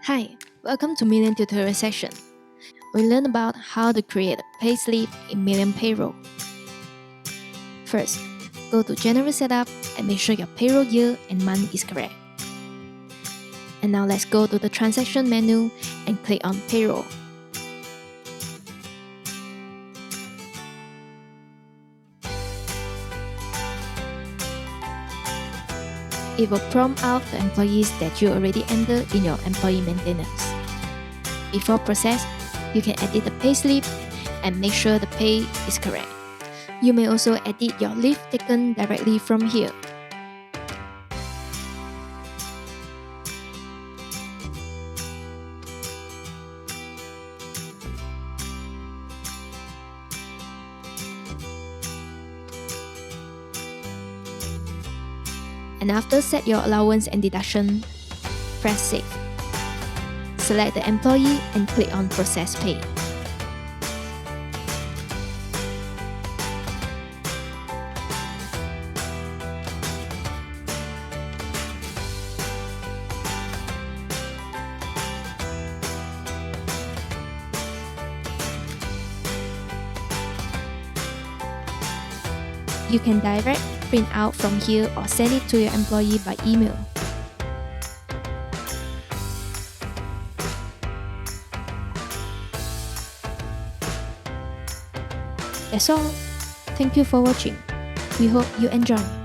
Hi, welcome to Million Tutorial section. We learn about how to create a payslip in Million Payroll. First, go to General Setup and make sure your payroll year and month is correct. And now let's go to the Transaction menu and click on Payroll. It will prompt out the employees that you already entered in your employee maintenance. Before process, you can edit the payslip and make sure the pay is correct. You may also edit your leave taken directly from here. And after set your allowance and deduction, press Save. Select the employee and click on Process Pay. You can direct print out from here or send it to your employee by email. That's all. Thank you for watching. We hope you enjoy.